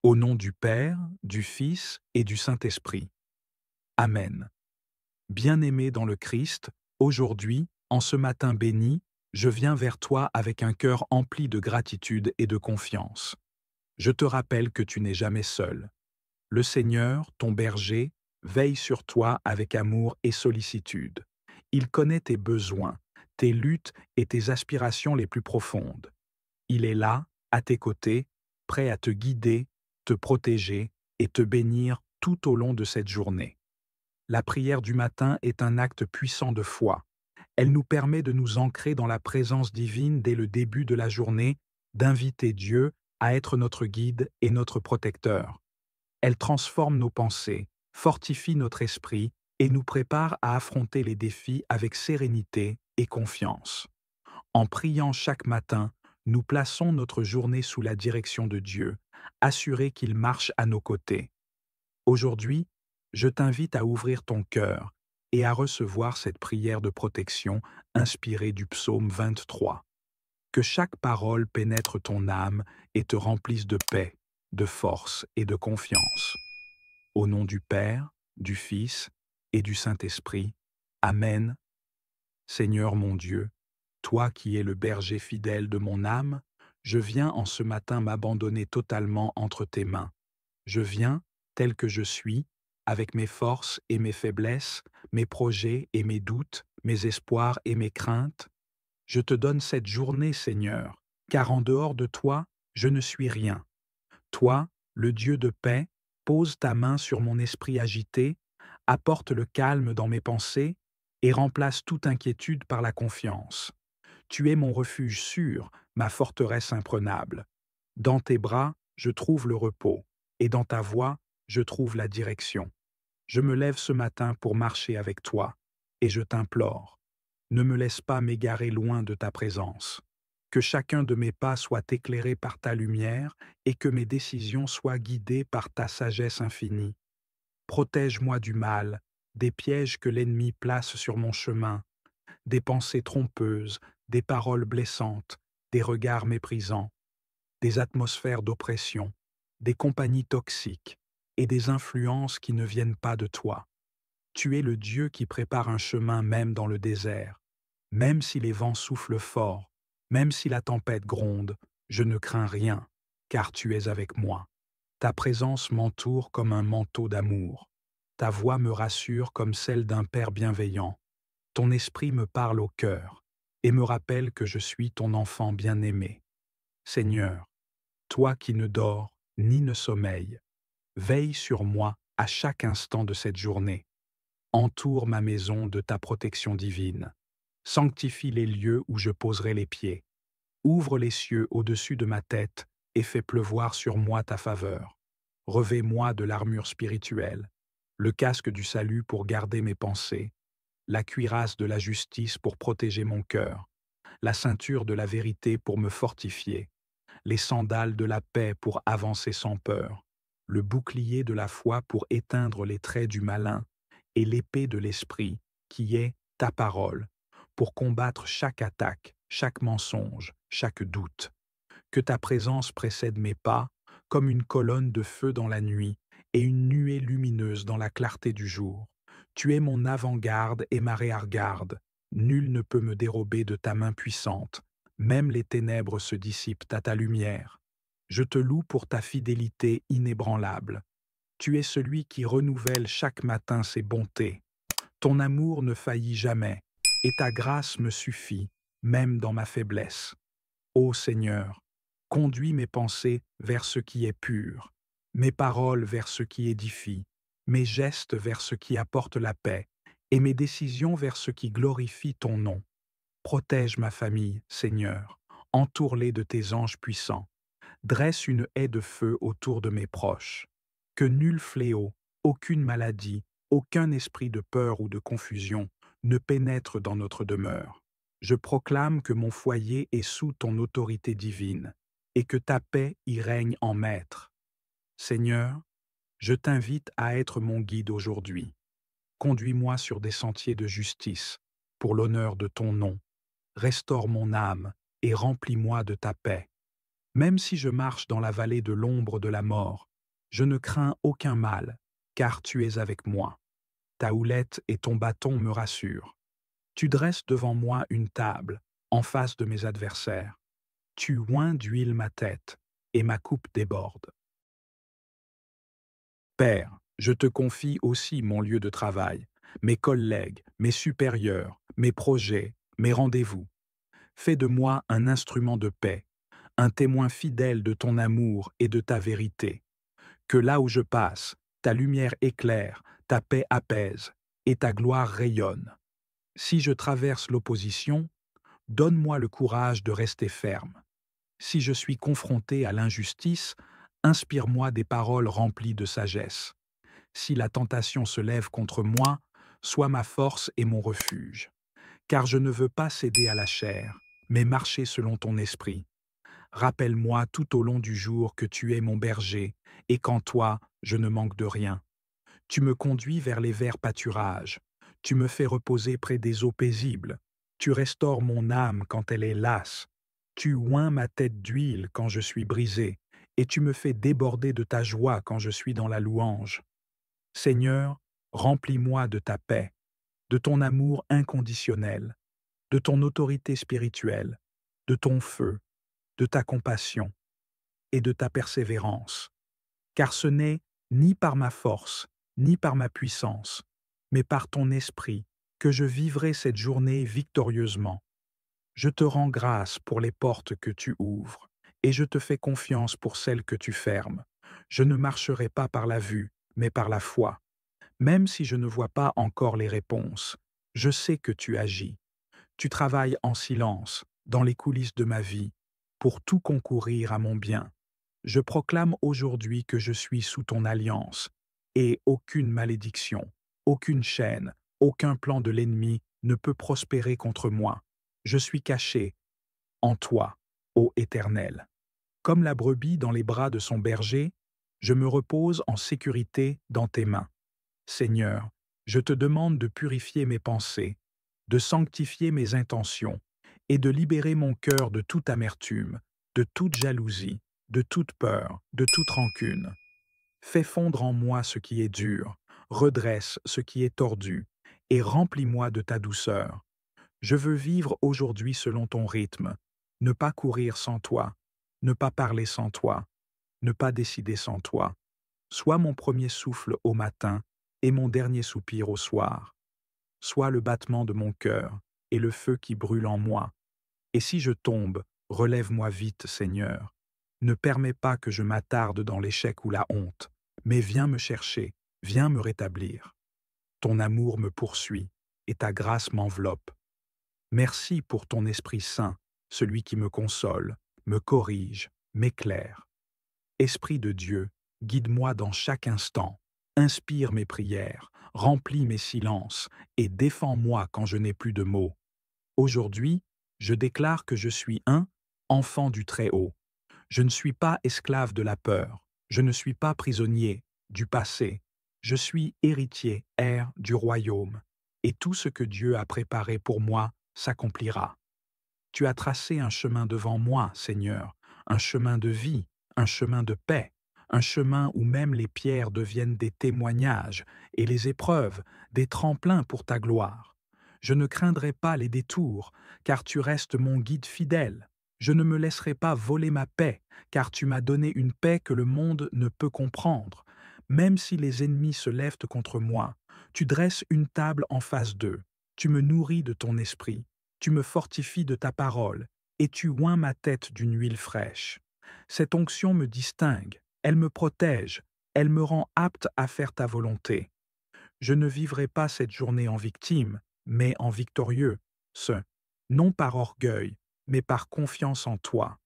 Au nom du Père, du Fils et du Saint-Esprit. Amen. Bien-aimé dans le Christ, aujourd'hui, en ce matin béni, je viens vers toi avec un cœur empli de gratitude et de confiance. Je te rappelle que tu n'es jamais seul. Le Seigneur, ton berger, veille sur toi avec amour et sollicitude. Il connaît tes besoins, tes luttes et tes aspirations les plus profondes. Il est là, à tes côtés, prêt à te guider, te protéger et te bénir tout au long de cette journée. La prière du matin est un acte puissant de foi. Elle nous permet de nous ancrer dans la présence divine dès le début de la journée, d'inviter Dieu à être notre guide et notre protecteur. Elle transforme nos pensées, fortifie notre esprit et nous prépare à affronter les défis avec sérénité et confiance. En priant chaque matin, nous plaçons notre journée sous la direction de Dieu, assurés qu'il marche à nos côtés. Aujourd'hui, je t'invite à ouvrir ton cœur et à recevoir cette prière de protection inspirée du psaume 23. Que chaque parole pénètre ton âme et te remplisse de paix, de force et de confiance. Au nom du Père, du Fils et du Saint-Esprit. Amen. Seigneur mon Dieu, toi qui es le berger fidèle de mon âme, je viens en ce matin m'abandonner totalement entre tes mains. Je viens, tel que je suis, avec mes forces et mes faiblesses, mes projets et mes doutes, mes espoirs et mes craintes. Je te donne cette journée, Seigneur, car en dehors de toi, je ne suis rien. Toi, le Dieu de paix, pose ta main sur mon esprit agité, apporte le calme dans mes pensées et remplace toute inquiétude par la confiance. Tu es mon refuge sûr, ma forteresse imprenable. Dans tes bras, je trouve le repos, et dans ta voix, je trouve la direction. Je me lève ce matin pour marcher avec toi, et je t'implore, ne me laisse pas m'égarer loin de ta présence. Que chacun de mes pas soit éclairé par ta lumière et que mes décisions soient guidées par ta sagesse infinie. Protège-moi du mal, des pièges que l'ennemi place sur mon chemin, des pensées trompeuses, des paroles blessantes, des regards méprisants, des atmosphères d'oppression, des compagnies toxiques et des influences qui ne viennent pas de toi. Tu es le Dieu qui prépare un chemin même dans le désert. Même si les vents soufflent fort, même si la tempête gronde, je ne crains rien, car tu es avec moi. Ta présence m'entoure comme un manteau d'amour. Ta voix me rassure comme celle d'un Père bienveillant. Ton esprit me parle au cœur et me rappelle que je suis ton enfant bien-aimé. Seigneur, toi qui ne dors ni ne sommeilles, veille sur moi à chaque instant de cette journée. Entoure ma maison de ta protection divine. Sanctifie les lieux où je poserai les pieds. Ouvre les cieux au-dessus de ma tête et fais pleuvoir sur moi ta faveur. Revêt-moi de l'armure spirituelle, le casque du salut pour garder mes pensées, la cuirasse de la justice pour protéger mon cœur, la ceinture de la vérité pour me fortifier, les sandales de la paix pour avancer sans peur, le bouclier de la foi pour éteindre les traits du malin, et l'épée de l'esprit, qui est ta parole, pour combattre chaque attaque, chaque mensonge, chaque doute. Que ta présence précède mes pas, comme une colonne de feu dans la nuit et une nuée lumineuse dans la clarté du jour. Tu es mon avant-garde et ma arrière-garde. Nul ne peut me dérober de ta main puissante. Même les ténèbres se dissipent à ta lumière. Je te loue pour ta fidélité inébranlable. Tu es celui qui renouvelle chaque matin ses bontés. Ton amour ne faillit jamais, et ta grâce me suffit, même dans ma faiblesse. Ô Seigneur, conduis mes pensées vers ce qui est pur, mes paroles vers ce qui édifie, mes gestes vers ce qui apporte la paix, et mes décisions vers ce qui glorifie ton nom. Protège ma famille, Seigneur, entoure-les de tes anges puissants. Dresse une haie de feu autour de mes proches. Que nul fléau, aucune maladie, aucun esprit de peur ou de confusion ne pénètre dans notre demeure. Je proclame que mon foyer est sous ton autorité divine et que ta paix y règne en maître. Seigneur, je t'invite à être mon guide aujourd'hui. Conduis-moi sur des sentiers de justice, pour l'honneur de ton nom. Restaure mon âme et remplis-moi de ta paix. Même si je marche dans la vallée de l'ombre de la mort, Je ne crains aucun mal, car tu es avec moi. Ta houlette et ton bâton me rassurent. Tu dresses devant moi une table, en face de mes adversaires. Tu oins d'huile ma tête, et ma coupe déborde. Père, je te confie aussi mon lieu de travail, mes collègues, mes supérieurs, mes projets, mes rendez-vous. Fais de moi un instrument de paix, un témoin fidèle de ton amour et de ta vérité. Que là où je passe, ta lumière éclaire, ta paix apaise, et ta gloire rayonne. Si je traverse l'opposition, donne-moi le courage de rester ferme. Si je suis confronté à l'injustice, inspire-moi des paroles remplies de sagesse. Si la tentation se lève contre moi, sois ma force et mon refuge. Car je ne veux pas céder à la chair, mais marcher selon ton esprit. Rappelle-moi tout au long du jour que tu es mon berger, et qu'en toi, je ne manque de rien. Tu me conduis vers les verts pâturages. Tu me fais reposer près des eaux paisibles. Tu restaures mon âme quand elle est lasse. Tu oins ma tête d'huile quand je suis brisé, et tu me fais déborder de ta joie quand je suis dans la louange. Seigneur, remplis-moi de ta paix, de ton amour inconditionnel, de ton autorité spirituelle, de ton feu, de ta compassion et de ta persévérance. Car ce n'est ni par ma force, ni par ma puissance, mais par ton esprit que je vivrai cette journée victorieusement. Je te rends grâce pour les portes que tu ouvres, et je te fais confiance pour celles que tu fermes. Je ne marcherai pas par la vue, mais par la foi. Même si je ne vois pas encore les réponses, je sais que tu agis. Tu travailles en silence, dans les coulisses de ma vie, pour tout concourir à mon bien. Je proclame aujourd'hui que je suis sous ton alliance, et aucune malédiction, aucune chaîne, aucun plan de l'ennemi ne peut prospérer contre moi. Je suis caché en toi, ô Éternel. Comme la brebis dans les bras de son berger, je me repose en sécurité dans tes mains. Seigneur, je te demande de purifier mes pensées, de sanctifier mes intentions et de libérer mon cœur de toute amertume, de toute jalousie, de toute peur, de toute rancune. Fais fondre en moi ce qui est dur, redresse ce qui est tordu, et remplis-moi de ta douceur. Je veux vivre aujourd'hui selon ton rythme, ne pas courir sans toi, ne pas parler sans toi, ne pas décider sans toi. Sois mon premier souffle au matin et mon dernier soupir au soir. Sois le battement de mon cœur et le feu qui brûle en moi. Et si je tombe, relève-moi vite, Seigneur. Ne permets pas que je m'attarde dans l'échec ou la honte, mais viens me chercher, viens me rétablir. Ton amour me poursuit et ta grâce m'enveloppe. Merci pour ton Esprit Saint, celui qui me console, me corrige, m'éclaire. Esprit de Dieu, guide-moi dans chaque instant, inspire mes prières, remplis mes silences et défends-moi quand je n'ai plus de mots. Aujourd'hui, je déclare que je suis un enfant du Très-Haut. Je ne suis pas esclave de la peur, je ne suis pas prisonnier du passé, je suis héritier, heir du royaume, et tout ce que Dieu a préparé pour moi s'accomplira. Tu as tracé un chemin devant moi, Seigneur, un chemin de vie, un chemin de paix, un chemin où même les pierres deviennent des témoignages et les épreuves des tremplins pour ta gloire. Je ne craindrai pas les détours, car tu restes mon guide fidèle. Je ne me laisserai pas voler ma paix, car tu m'as donné une paix que le monde ne peut comprendre. Même si les ennemis se lèvent contre moi, tu dresses une table en face d'eux. Tu me nourris de ton esprit. Tu me fortifies de ta parole, et tu oins ma tête d'une huile fraîche. Cette onction me distingue, elle me protège, elle me rend apte à faire ta volonté. Je ne vivrai pas cette journée en victime, mais en victorieux, non par orgueil, mais par confiance en toi.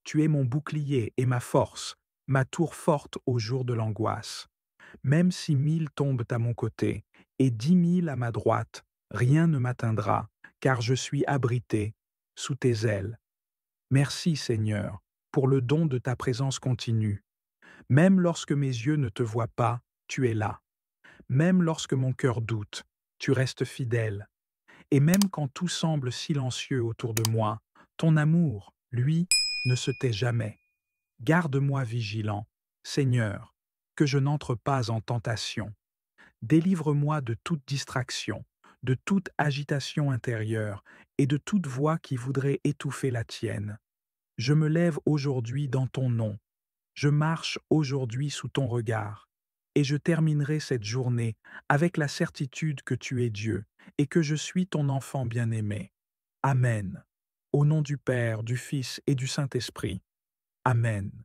Tu es mon bouclier et ma force, ma tour forte au jour de l'angoisse. Même si 1000 tombent à mon côté et 10 000 à ma droite, rien ne m'atteindra, car je suis abrité sous tes ailes. Merci, Seigneur, pour le don de ta présence continue. Même lorsque mes yeux ne te voient pas, tu es là. Même lorsque mon cœur doute, tu restes fidèle. Et même quand tout semble silencieux autour de moi, ton amour, lui, ne se tait jamais. Garde-moi vigilant, Seigneur. que je n'entre pas en tentation. Délivre-moi de toute distraction, de toute agitation intérieure et de toute voix qui voudrait étouffer la tienne. Je me lève aujourd'hui dans ton nom. Je marche aujourd'hui sous ton regard. Et je terminerai cette journée avec la certitude que tu es Dieu et que je suis ton enfant bien-aimé. Amen. Au nom du Père, du Fils et du Saint-Esprit. Amen.